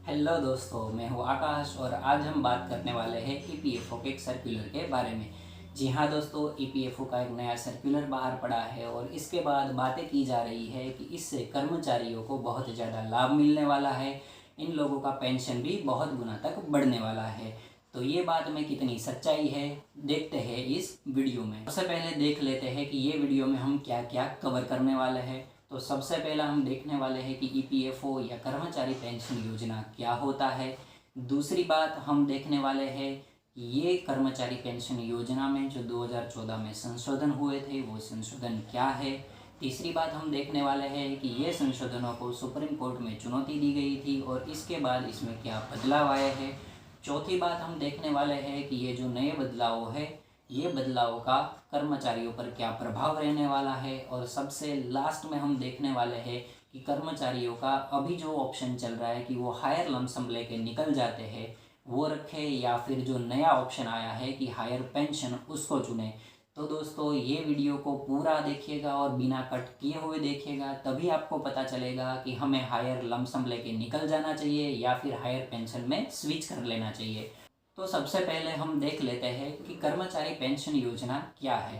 Hello दोस्तों, मैं हूँ आकाश और आज हम बात करने वाले हैं ईपीएफओ के एक सर्कुलर के बारे में। जी हाँ दोस्तों, ईपीएफओ का एक नया सर्कुलर बाहर पड़ा है और इसके बाद बातें की जा रही है कि इससे कर्मचारियों को बहुत ज़्यादा लाभ मिलने वाला है। इन लोगों का पेंशन भी बहुत गुना तक बढ़ने वाला है। तो ये बात में कितनी सच्चाई है, देखते हैं इस वीडियो में। सबसे पहले देख लेते हैं कि ये वीडियो में हम क्या क्या कवर करने वाले हैं। तो सबसे पहला हम देखने वाले हैं कि ईपीएफओ या कर्मचारी पेंशन योजना क्या होता है। दूसरी बात हम देखने वाले हैं कि ये कर्मचारी पेंशन योजना में जो 2014 में संशोधन हुए थे वो संशोधन क्या है। तीसरी बात हम देखने वाले हैं कि ये संशोधनों को सुप्रीम कोर्ट में चुनौती दी गई थी और इसके बाद इसमें क्या बदलाव आए हैं। चौथी बात हम देखने वाले हैं कि ये जो नए बदलाव है, ये बदलाव का कर्मचारियों पर क्या प्रभाव रहने वाला है। और सबसे लास्ट में हम देखने वाले हैं कि कर्मचारियों का अभी जो ऑप्शन चल रहा है कि वो हायर लमसम लेके निकल जाते हैं, वो रखे या फिर जो नया ऑप्शन आया है कि हायर पेंशन उसको चुने। तो दोस्तों, ये वीडियो को पूरा देखिएगा और बिना कट किए हुए देखिएगा, तभी आपको पता चलेगा कि हमें हायर लमसम लेके निकल जाना चाहिए या फिर हायर पेंशन में स्विच कर लेना चाहिए। तो सबसे पहले हम देख लेते हैं कि कर्मचारी पेंशन योजना क्या है।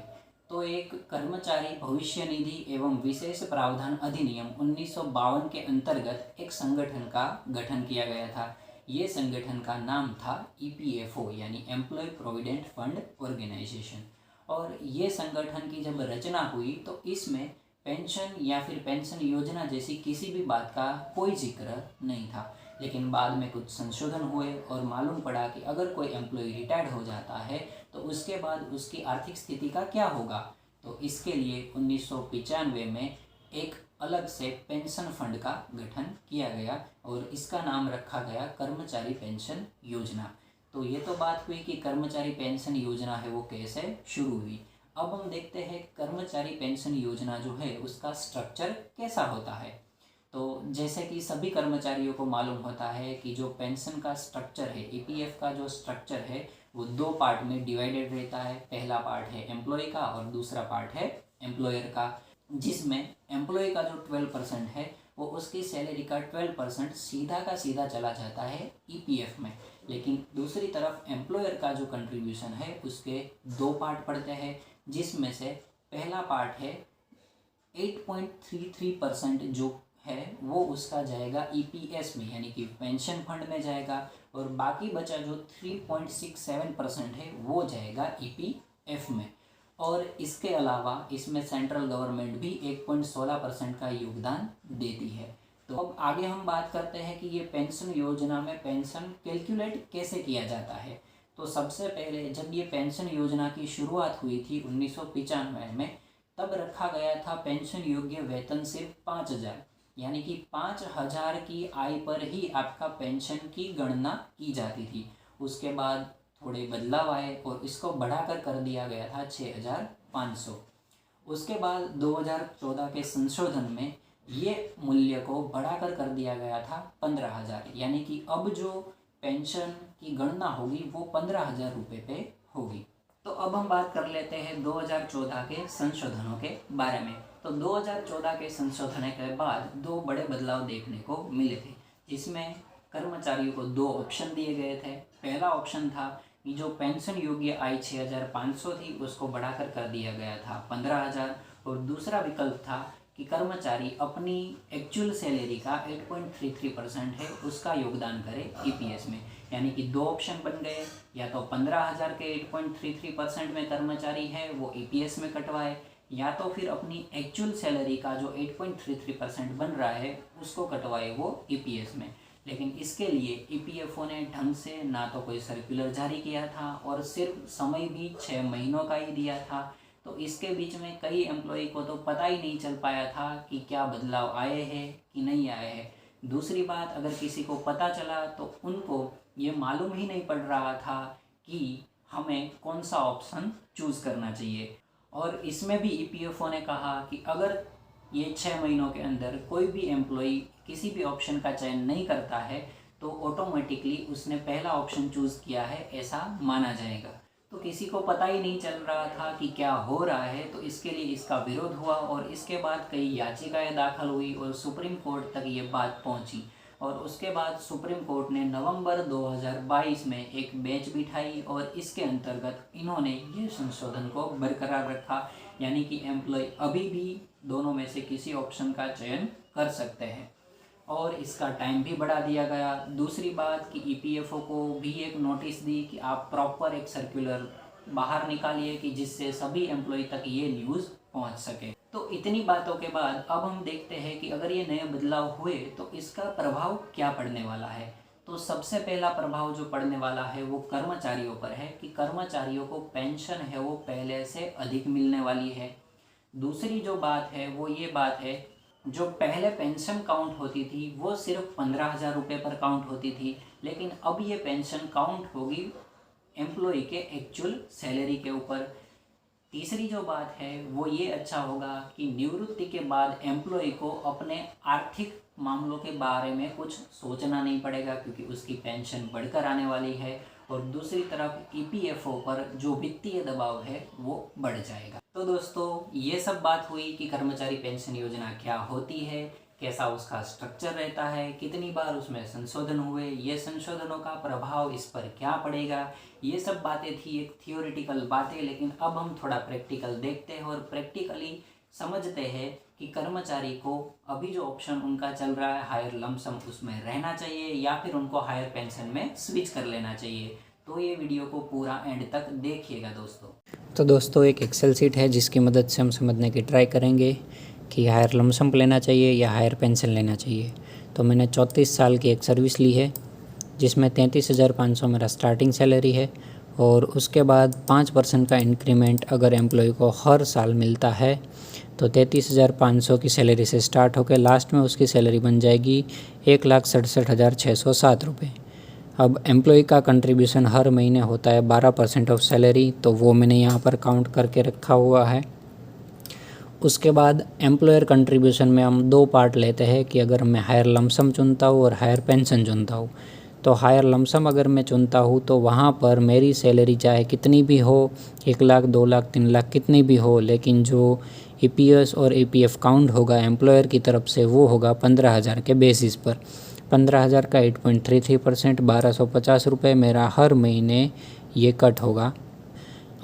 तो एक कर्मचारी भविष्य निधि एवं विशेष प्रावधान अधिनियम 1952 के अंतर्गत एक संगठन का गठन किया गया था। ये संगठन का नाम था ईपीएफओ यानी एम्प्लॉय प्रोविडेंट फंड ऑर्गेनाइजेशन। और ये संगठन की जब रचना हुई तो इसमें पेंशन या फिर पेंशन योजना जैसी किसी भी बात का कोई जिक्र नहीं था। लेकिन बाद में कुछ संशोधन हुए और मालूम पड़ा कि अगर कोई एम्प्लॉय रिटायर्ड हो जाता है तो उसके बाद उसकी आर्थिक स्थिति का क्या होगा। तो इसके लिए 1995 में एक अलग से पेंशन फंड का गठन किया गया और इसका नाम रखा गया कर्मचारी पेंशन योजना। तो ये तो बात हुई कि कर्मचारी पेंशन योजना है वो कैसे शुरू हुई। अब हम देखते हैं कर्मचारी पेंशन योजना जो है उसका स्ट्रक्चर कैसा होता है। तो जैसे कि सभी कर्मचारियों को मालूम होता है कि जो पेंशन का स्ट्रक्चर है, ईपीएफ का जो स्ट्रक्चर है वो दो पार्ट में डिवाइडेड रहता है। पहला पार्ट है एम्प्लॉय का और दूसरा पार्ट है एम्प्लॉयर का, जिसमें एम्प्लॉय का जो 12% है वो उसकी सैलरी का 12% सीधा का सीधा चला जाता है ईपीएफ में। लेकिन दूसरी तरफ एम्प्लॉयर का जो कंट्रीब्यूशन है उसके दो पार्ट पड़ते हैं, जिसमें से पहला पार्ट है 8.33% जो है वो उसका जाएगा ईपीएस में यानी कि पेंशन फंड में जाएगा और बाकी बचा जो 3.67% है वो जाएगा ईपीएफ में। और इसके अलावा इसमें सेंट्रल गवर्नमेंट भी 1.16% का योगदान देती है। तो अब आगे हम बात करते हैं कि ये पेंशन योजना में पेंशन कैलकुलेट कैसे किया जाता है। तो सबसे पहले जब ये पेंशन योजना की शुरुआत हुई थी 1995 में, तब रखा गया था पेंशन योग्य वेतन सिर्फ 5,000 यानी कि 5,000 की आय पर ही आपका पेंशन की गणना की जाती थी। उसके बाद थोड़े बदलाव आए और इसको बढ़ाकर कर दिया गया था 6,500। उसके बाद 2014 के संशोधन में ये मूल्य को बढ़ाकर कर दिया गया था 15,000 यानी कि अब जो पेंशन की गणना होगी वो 15,000 रुपये पे होगी। तो अब हम बात कर लेते हैं 2014 के संशोधनों के बारे में। तो 2014 के संशोधन के बाद दो बड़े बदलाव देखने को मिले थे, जिसमें कर्मचारियों को दो ऑप्शन दिए गए थे। पहला ऑप्शन था कि जो पेंशन योग्य आय 6,500 थी उसको बढ़ाकर कर दिया गया था 15,000 और दूसरा विकल्प था कि कर्मचारी अपनी एक्चुअल सैलरी का 8.33% है उसका योगदान करे ईपीएस में। यानी कि दो ऑप्शन बन गए, या तो 15,000 के 8.33% में कर्मचारी है वो ईपीएस में कटवाए, या तो फिर अपनी एक्चुअल सैलरी का जो 8.33% बन रहा है उसको कटवाए वो ईपीएस में। लेकिन इसके लिए ईपीएफओ ने ढंग से ना तो कोई सर्कुलर जारी किया था और सिर्फ समय भी 6 महीनों का ही दिया था। तो इसके बीच में कई एम्प्लॉय को तो पता ही नहीं चल पाया था कि क्या बदलाव आए हैं कि नहीं आए हैं। दूसरी बात, अगर किसी को पता चला तो उनको ये मालूम ही नहीं पड़ रहा था कि हमें कौन सा ऑप्शन चूज़ करना चाहिए। और इसमें भी ईपीएफओ ने कहा कि अगर ये 6 महीनों के अंदर कोई भी एम्प्लॉई किसी भी ऑप्शन का चयन नहीं करता है तो ऑटोमेटिकली उसने पहला ऑप्शन चूज़ किया है ऐसा माना जाएगा। तो किसी को पता ही नहीं चल रहा था कि क्या हो रहा है, तो इसके लिए इसका विरोध हुआ और इसके बाद कई याचिकाएं दाखिल हुई और सुप्रीम कोर्ट तक ये बात पहुंची। और उसके बाद सुप्रीम कोर्ट ने नवंबर 2022 में एक बेंच बिठाई और इसके अंतर्गत इन्होंने ये संशोधन को बरकरार रखा, यानी कि एम्प्लॉय अभी भी दोनों में से किसी ऑप्शन का चयन कर सकते हैं और इसका टाइम भी बढ़ा दिया गया। दूसरी बात कि ईपीएफओ को भी एक नोटिस दी कि आप प्रॉपर एक सर्कुलर बाहर निकालिए कि जिससे सभी एम्प्लॉय तक ये न्यूज़ पहुंच सके। तो इतनी बातों के बाद अब हम देखते हैं कि अगर ये नए बदलाव हुए तो इसका प्रभाव क्या पड़ने वाला है। तो सबसे पहला प्रभाव जो पड़ने वाला है वो कर्मचारियों पर है कि कर्मचारियों को पेंशन है वो पहले से अधिक मिलने वाली है। दूसरी जो बात है वो ये बात है, जो पहले पेंशन काउंट होती थी वो सिर्फ 15,000 रुपये पर काउंट होती थी, लेकिन अब ये पेंशन काउंट होगी एम्प्लॉय के एक्चुअल सैलरी के ऊपर। तीसरी जो बात है वो ये अच्छा होगा कि निवृत्ति के बाद एम्प्लॉय को अपने आर्थिक मामलों के बारे में कुछ सोचना नहीं पड़ेगा क्योंकि उसकी पेंशन बढ़कर आने वाली है और दूसरी तरफ ईपीएफओ पर जो वित्तीय दबाव है वो बढ़ जाएगा। तो दोस्तों ये सब बात हुई कि कर्मचारी पेंशन योजना क्या होती है, कैसा उसका स्ट्रक्चर रहता है, कितनी बार उसमें संशोधन हुए, ये संशोधनों का प्रभाव इस पर क्या पड़ेगा। ये सब बातें थी एक थियोरिटिकल बातें, लेकिन अब हम थोड़ा प्रैक्टिकल देखते हैं और प्रैक्टिकली समझते हैं कि कर्मचारी को अभी जो ऑप्शन उनका चल रहा है हायर लमसम उसमें रहना चाहिए या फिर उनको हायर पेंशन में स्विच कर लेना चाहिए। तो ये वीडियो को पूरा एंड तक देखिएगा दोस्तों। तो दोस्तों एक एक्सेल शीट है जिसकी मदद से हम समझने की ट्राई करेंगे कि हायर लमसम लेना चाहिए या हायर पेंशन लेना चाहिए। तो मैंने 34 साल की एक सर्विस ली है जिसमें 33,500 मेरा स्टार्टिंग सैलरी है और उसके बाद 5% का इंक्रीमेंट अगर एम्प्लॉय को हर साल मिलता है तो 33,500 की सैलरी से स्टार्ट होकर लास्ट में उसकी सैलरी बन जाएगी 1,67,607 रुपये। अब एम्प्लॉय का कंट्रीब्यूशन हर महीने होता है 12% ऑफ सैलरी, तो वो मैंने यहाँ पर काउंट करके रखा हुआ है। उसके बाद एम्प्लॉयर कंट्रीब्यूशन में हम दो पार्ट लेते हैं कि अगर मैं हायर लमसम चुनता हूँ और हायर पेंशन चुनता हूँ। तो हायर लमसम अगर मैं चुनता हूँ तो वहाँ पर मेरी सैलरी चाहे कितनी भी हो, 1 लाख 2 लाख 3 लाख कितनी भी हो, लेकिन जो ईपीएस और ईपीएफ काउंट होगा एम्प्लॉयर की तरफ से वो होगा 15,000 के बेसिस पर। 15,000 का 8.33% 1,250 रुपये मेरा हर महीने ये कट होगा।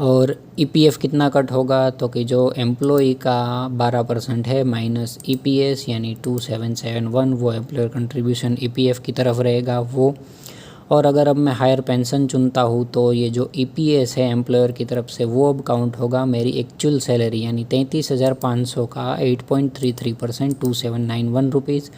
और ईपीएफ कितना कट होगा तो कि जो एम्प्लॉई का 12% है माइनस ईपीएस यानी 2,771 वो एम्प्लॉयर कंट्रीब्यूशन ईपीएफ की तरफ रहेगा वो। और अगर अब मैं हायर पेंशन चुनता हूँ तो ये जो ईपीएस है एम्प्लॉयर की तरफ से वो अब काउंट होगा मेरी एक्चुअल सैलरी यानी 33,500 का 8.33% 2,791 रुपीज़।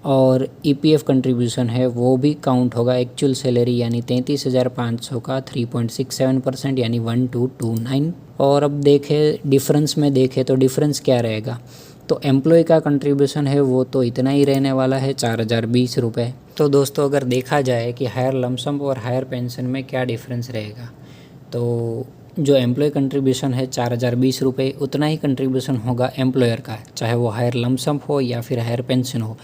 और ईपीएफ कंट्रीब्यूशन है वो भी काउंट होगा एक्चुअल सैलरी यानी 33,500 का 3.67% यानी 1,229। और अब देखें डिफरेंस में देखें तो डिफरेंस क्या रहेगा, तो एम्प्लॉय का कंट्रीब्यूशन है वो तो इतना ही रहने वाला है 4,020 रुपये। तो दोस्तों अगर देखा जाए कि हायर लमसम और हायर पेंशन में क्या डिफरेंस रहेगा, तो जो एम्प्लॉय कंट्रीब्यूशन है 4,020 रुपये उतना ही कंट्रीब्यूशन होगा एम्प्लॉयर का, चाहे वो हायर लमसम हो या फिर हायर पेंशन हो।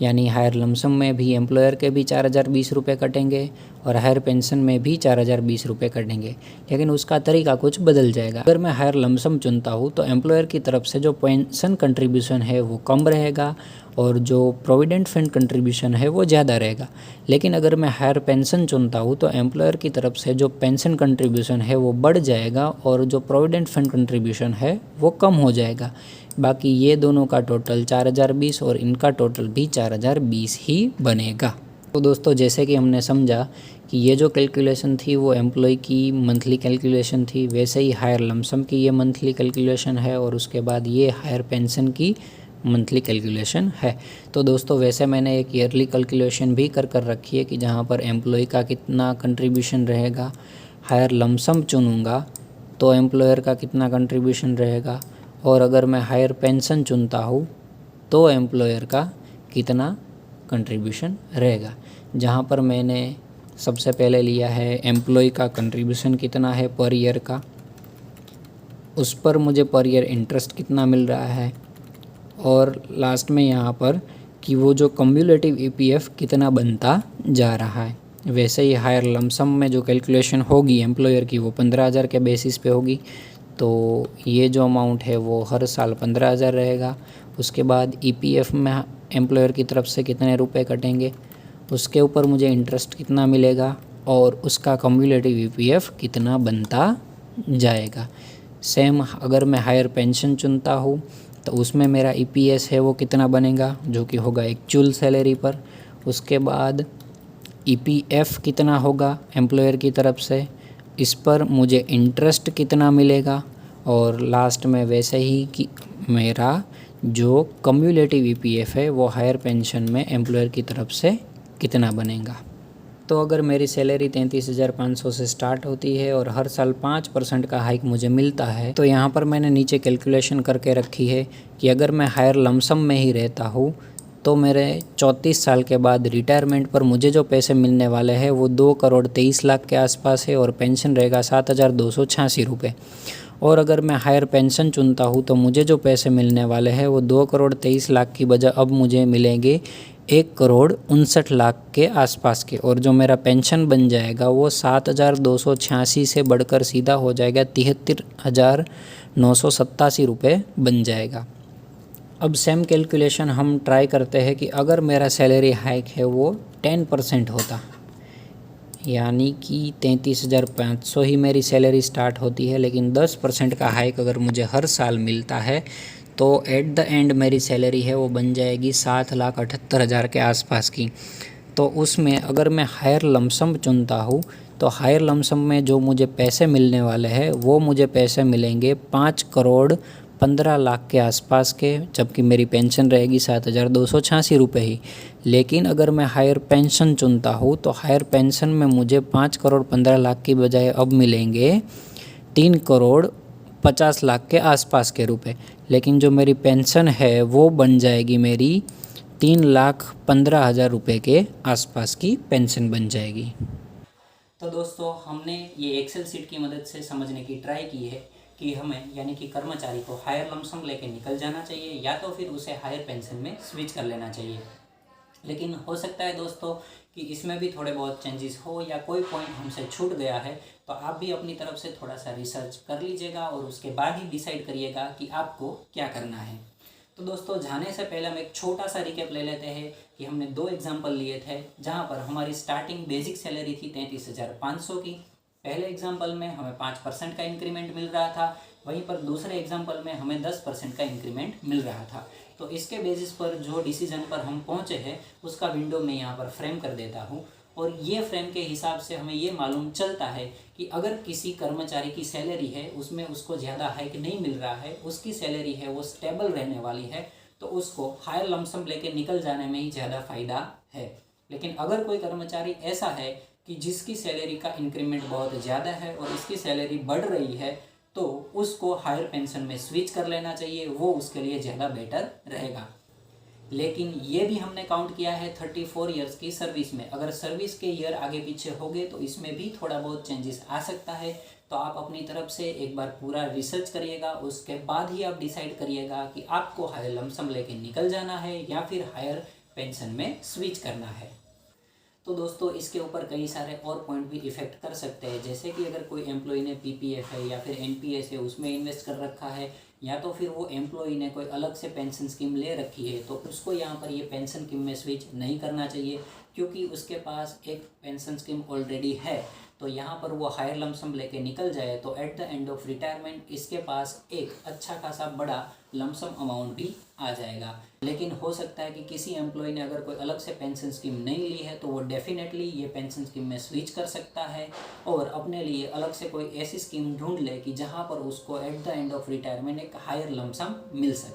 यानी हायर लमसम में भी एम्प्लॉयर के भी 4,020 रुपये कटेंगे और हायर पेंशन में भी 4,020 रुपये कटेंगे, लेकिन उसका तरीका कुछ बदल जाएगा। अगर मैं हायर लमसम चुनता हूँ तो एम्प्लॉयर की तरफ से जो पेंशन कंट्रीब्यूशन है वो कम रहेगा और जो प्रोविडेंट फंड कंट्रीब्यूशन है वो ज़्यादा रहेगा। लेकिन अगर मैं हायर पेंशन चुनता हूँ तो एम्प्लॉयर की तरफ से जो पेंशन कंट्रीब्यूशन है वो बढ़ जाएगा और जो प्रोविडेंट फंड कंट्रीब्यूशन है वो कम हो जाएगा। बाकी ये दोनों का टोटल 4,020 और इनका टोटल भी 4,020 ही बनेगा। तो दोस्तों जैसे कि हमने समझा कि ये जो कैलकुलेशन थी वो एम्प्लॉय की मंथली कैलकुलेशन थी, वैसे ही हायर लमसम की ये मंथली कैलकुलेशन है और उसके बाद ये हायर पेंशन की मंथली कैलकुलेशन है। तो दोस्तों वैसे मैंने एक ईयरली कैलकुलेशन भी कर रखी है कि जहाँ पर एम्प्लॉय का कितना कंट्रीब्यूशन रहेगा, हायर लमसम चुनूँगा तो एम्प्लॉयर का कितना कंट्रीब्यूशन रहेगा और अगर मैं हायर पेंशन चुनता हूँ तो एम्प्लॉयर का कितना कंट्रीब्यूशन रहेगा। जहाँ पर मैंने सबसे पहले लिया है एम्प्लॉय का कंट्रीब्यूशन कितना है पर ईयर का, उस पर मुझे पर ईयर इंटरेस्ट कितना मिल रहा है और लास्ट में यहाँ पर कि वो जो कम्युलेटिव ईपीएफ कितना बनता जा रहा है। वैसे ही हायर लमसम में जो कैलकुलेशन होगी एम्प्लॉयर की वो 15,000 के बेसिस पे होगी, तो ये जो अमाउंट है वो हर साल 15,000 रहेगा। उसके बाद ईपीएफ में एम्प्लॉयर की तरफ से कितने रुपए कटेंगे उसके ऊपर मुझे इंटरेस्ट कितना मिलेगा और उसका कम्युलेटिव ईपीएफ कितना बनता जाएगा। सेम अगर मैं हायर पेंशन चुनता हूँ तो उसमें मेरा ईपीएस है वो कितना बनेगा, जो कि होगा एक्चुअल सैलरी पर। उसके बाद ईपीएफ कितना होगा एम्प्लॉयर की तरफ से, इस पर मुझे इंटरेस्ट कितना मिलेगा, और लास्ट में वैसे ही कि मेरा जो कम्युलेटिव ईपीएफ है वो हायर पेंशन में एम्प्लॉयर की तरफ से कितना बनेगा। तो अगर मेरी सैलरी 33,500 से स्टार्ट होती है और हर साल 5% का हाइक मुझे मिलता है, तो यहाँ पर मैंने नीचे कैलकुलेशन करके रखी है कि अगर मैं हायर लमसम में ही रहता हूँ तो मेरे 34 साल के बाद रिटायरमेंट पर मुझे जो पैसे मिलने वाले हैं वो 2,23,00,000 के आसपास है और पेंशन रहेगा 7,286 रुपये। और अगर मैं हायर पेंशन चुनता हूँ तो मुझे जो पैसे मिलने वाले हैं वो 2,23,00,000 की बजाय अब मुझे मिलेंगे 1,59,00,000 के आसपास के, और जो मेरा पेंशन बन जाएगा वो 7,286 से बढ़कर सीधा हो जाएगा 73,987 रुपये बन जाएगा। अब सेम कैलकुलेशन हम ट्राई करते हैं कि अगर मेरा सैलरी हाइक है वो 10% होता, यानी कि 33,500 ही मेरी सैलरी स्टार्ट होती है, लेकिन 10% का हाइक अगर मुझे हर साल मिलता है तो एट द एंड मेरी सैलरी है वो बन जाएगी 7,78,000 के आसपास की। तो उसमें अगर मैं हायर लमसम चुनता हूँ तो हायर लमसम में जो मुझे पैसे मिलने वाले हैं वो मुझे पैसे मिलेंगे 5,15,00,000 के आसपास के, जबकि मेरी पेंशन रहेगी 7,286 रुपये ही। लेकिन अगर मैं हायर पेंशन चुनता हूँ तो हायर पेंशन में मुझे 5,15,00,000 की बजाय अब मिलेंगे 3,50,00,000 के आसपास के रुपए, लेकिन जो मेरी पेंशन है वो बन जाएगी मेरी 3,15,000 रुपये के आसपास की पेंशन बन जाएगी। तो दोस्तों हमने ये एक्सेल सीट की मदद से समझने की ट्राई की है कि हमें यानी कि कर्मचारी को हायर लमसम लेके निकल जाना चाहिए या तो फिर उसे हायर पेंशन में स्विच कर लेना चाहिए। लेकिन हो सकता है दोस्तों कि इसमें भी थोड़े बहुत चेंजेस हो या कोई पॉइंट हमसे छूट गया है, तो आप भी अपनी तरफ से थोड़ा सा रिसर्च कर लीजिएगा और उसके बाद ही डिसाइड करिएगा कि आपको क्या करना है। तो दोस्तों जाने से पहले हम एक छोटा सा रिकैप ले लेते हैं कि हमने 2 एग्जाम्पल लिए थे जहां पर हमारी स्टार्टिंग बेसिक सैलरी थी 33,500 की। पहले एग्जाम्पल में हमें 5% का इंक्रीमेंट मिल रहा था, वहीं पर दूसरे एग्जाम्पल में हमें 10% का इंक्रीमेंट मिल रहा था। तो इसके बेसिस पर जो डिसीजन पर हम पहुंचे हैं उसका विंडो में यहाँ पर फ्रेम कर देता हूँ, और ये फ्रेम के हिसाब से हमें ये मालूम चलता है कि अगर किसी कर्मचारी की सैलरी है उसमें उसको ज़्यादा हाइक नहीं मिल रहा है, उसकी सैलरी है वो स्टेबल रहने वाली है, तो उसको हायर लमसम लेके निकल जाने में ही ज़्यादा फ़ायदा है। लेकिन अगर कोई कर्मचारी ऐसा है कि जिसकी सैलरी का इंक्रीमेंट बहुत ज़्यादा है और उसकी सैलरी बढ़ रही है, तो उसको हायर पेंशन में स्विच कर लेना चाहिए, वो उसके लिए ज़्यादा बेटर रहेगा। लेकिन ये भी हमने काउंट किया है 34 इयर्स की सर्विस में। अगर सर्विस के ईयर आगे पीछे हो गए तो इसमें भी थोड़ा बहुत चेंजेस आ सकता है। तो आप अपनी तरफ से एक बार पूरा रिसर्च करिएगा, उसके बाद ही आप डिसाइड करिएगा कि आपको हायर लमसम लेके निकल जाना है या फिर हायर पेंशन में स्विच करना है। तो दोस्तों इसके ऊपर कई सारे और पॉइंट भी इफेक्ट कर सकते हैं, जैसे कि अगर कोई एम्प्लॉई ने पीपीएफ है या फिर एनपीएस है उसमें इन्वेस्ट कर रखा है, या तो फिर वो एम्प्लॉई ने कोई अलग से पेंशन स्कीम ले रखी है, तो उसको यहाँ पर ये पेंशन स्कीम में स्विच नहीं करना चाहिए, क्योंकि उसके पास एक पेंशन स्कीम ऑलरेडी है। तो यहाँ पर वो हायर लमसम लेके निकल जाए तो at the end of retirement इसके पास एक अच्छा खासा बड़ा लमसम अमाउंट भी आ जाएगा। लेकिन हो सकता है कि किसी एम्प्लॉय ने अगर कोई अलग से पेंशन स्कीम नहीं ली है तो वो डेफिनेटली ये पेंशन स्कीम में स्विच कर सकता है और अपने लिए अलग से कोई ऐसी स्कीम ढूंढ ले कि जहाँ पर उसको at the end of retirement एक हायर लमसम मिल सके।